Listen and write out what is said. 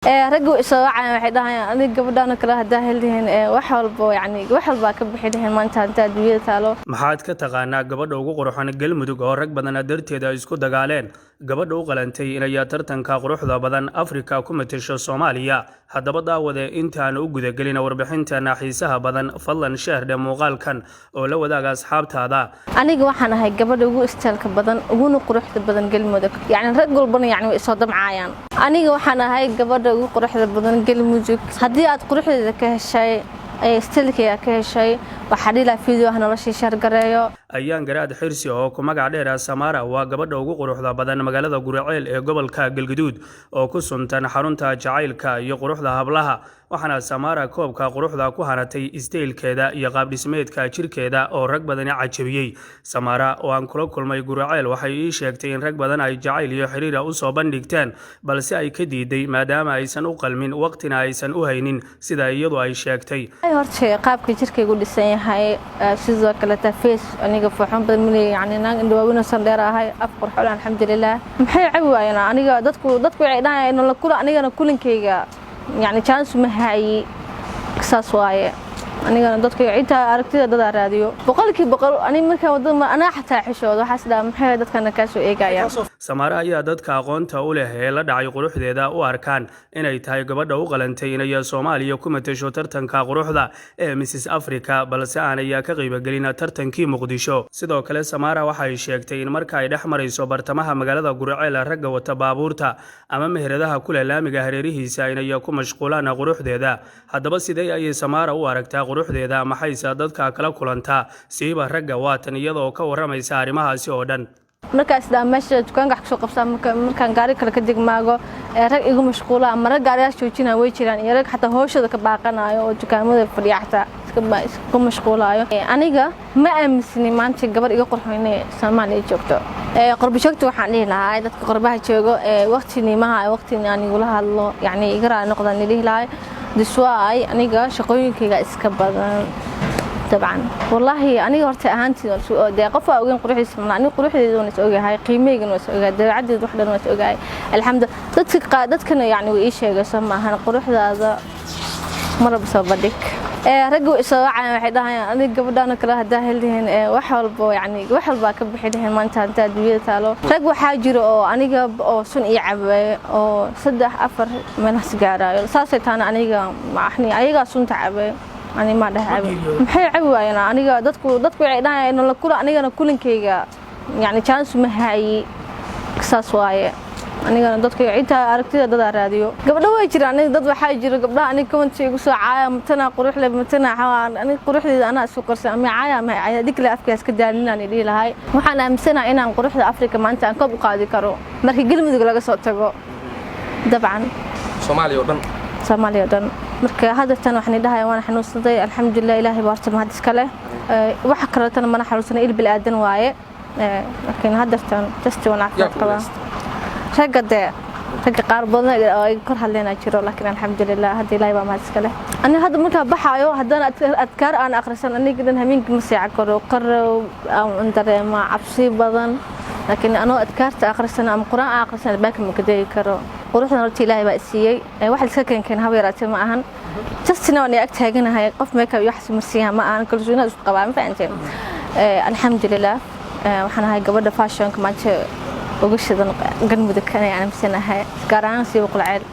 raggu isoo wacay waxay dhahaan aniga gabadhan kala hadaa heldiin wax walba wax walba ka bixideen maanta inta adduunyada taalo maxaad ka taqaanaa gabadha ugu quruxan galmudug oo rag badan darteeda isku dagaaleen gabadha u qalantay inay tartanka quruxda badan Afrika ku matasho Soomaaliya haddaba daawade intaan u gudagelin warbixinta xiisaha badan fadlan shahada muuqaalkan oo la wadaaga asxaabtaada aniga waxaan ahay gabadha ugu istaalka badan ugu quruxda badan galmudug rag walbana way soo damcaayaan aniga waxaan ahay gabadha ugu quruxda badan galmudug haddii aad quruxdeeda ka heshay istilkiga ka heshay waxa dhila fiideo ah noloshii shargareeyo ayaan garaad xirsi oo ku magac dheer Samaara waa gabadha ugu quruxda badan magaalada Guraceel ee gobolka Galgaduud oo ku suntan xarunta jacaylka iyo quruxda hablaha waxana Samaara koobka quruxda ku haratay isteelkeeda iyo qaab dhismeedka jirkeeda oo rag badan cajabiyay Samaara oo aan kula kulmay Guraceel waxay ii sheegtay in rag badan ay jacayl iyo xiriir u soo bandhigteen balse ay ka diiday maadaama aysan u qalmin waqtina aysan u haynin sida iyadu ay sheegtay horta qaabka jirkeygu dhisan yahay sidoo kale face aniga fuuxan badan milay naan indhawaawina san dheer ahay af qurxoon alxamdulillah maxay caawiyaan aniga dadku waxay dhahaan in la kula anigana kulankeyga chance ma hayi saas waaye anigana dadku inta aragtida dad raadiyo boqolkiiba boqol aniga marka wadada ana xataa xishoodo waxaas dhaa maxay dadkana ka soo eegayaan Samaara ayaa dadka aqoonta u leh ee la dhacay quruxdeeda u arkaan inay tahay gabadha u qalantay inay Soomaaliya ku matasho tartanka quruxda ee Mrs Africa balse aanay ka qayb galin tartankii Muqdisho sidoo kale Samaara waxay sheegtay in marka ay dhex marayso bartamaha magaalada Guraceel ragga wata baabuurta ama meheradaha kula laamiga hareerihiisa inay ku mashquulaan quruxdeeda haddaba sidee ay Samaara u aragtaa quruxdeeda maxaysa dadka kala kulanta siiba ragga waatan iyadoo ka waramaysa arimahaasi oo dhan markaas meesha dukaanka wax soo qabsan markaan gaari kale ka digmaago rag igu mashquula ama rag gaariyaasha joojina way jiraan iyo rag xataa hooshada ka baaqanayo oo dukaamada fadhiyaxta iska mashquulayo aniga ma aaminsani maanta gabar iga qurxoon Soomaaliya joogto qurbo joogto waxaan dhihi lahaa dadka qurbaha joogo waqtinimaha waqtin anigu la hadlo igara noqdaan dhihi lahaa diswaay aniga shaqooyinkayga iska badan طبعا والله أنا قررت أهانتي ده قفا وين قروحي سمنا أنا قروحي دون سوقي قيمة جن سوقي ده عدد وحدة دون سوقي الحمد لله دتكنا وإيش هي سما هنا قروح هذا مرة بصبدك رجوا إسراع وحدها أنا قبضنا كره ده هلهن وحول وحول باكب حدهن ما أنت دوية تالو رجوا حاجر أو أنا جاب أو سن يعب أو صدق أفر من سجارة ساسة أنا مع إحني أيجا سن تعب أنا ما ده محي عوّي أنا دتكو عيدها إنه الكرة أنا كلنكيجا chance ما هاي قصص واي أنا دتكو عيدها أركتها ده راديو قبل هو يجري أنا دت بحاجر قبل أنا كنت يقول ساعة متنا قروح لي متنا حوان أنا قروح لي أنا سكر سامي عايا ما عايا ديك الأفكار كدالنا نيلي لهاي وحنا مسنا إنا قروح لأفريقيا ما أنت أنكب قاعد كرو مركي قلم يقول لك صوت تجو طبعا Soomaaliya dhan marka hadaftan waxaan dhahay waan xanuunsaday alxamdulillah ilaahay baarta ma hadis kale waxa kale tan mana xanuunsanay il bil aadan waaye laakiin hadaftan test wana qaba ragga qaar badan ay kor hadleena jiro laakiin alxamdulillah hadii ilaahay baa ma hadis kale ani hadda marka baxayo hadana adkaar aan akhrisan aniga dan habeenki ma sii cakaro aan dareema cabsi badan laakiin anoo adkaarta akhrisan ama quraan akhrisan baaka ma kaday karo quruxda horta ilaahay baa siiyay waxa iska keenkeen habeeraatay ma ahan justina waan ag taaganahay qof meeka wax marsiya ma ahan kalsoonida isku qabaa ma fahanteen alxamdulillah waxaan ahay gabadha fashion ka maanta ugu shidan galmudug kana misanahay gaar ahaan si Guraceel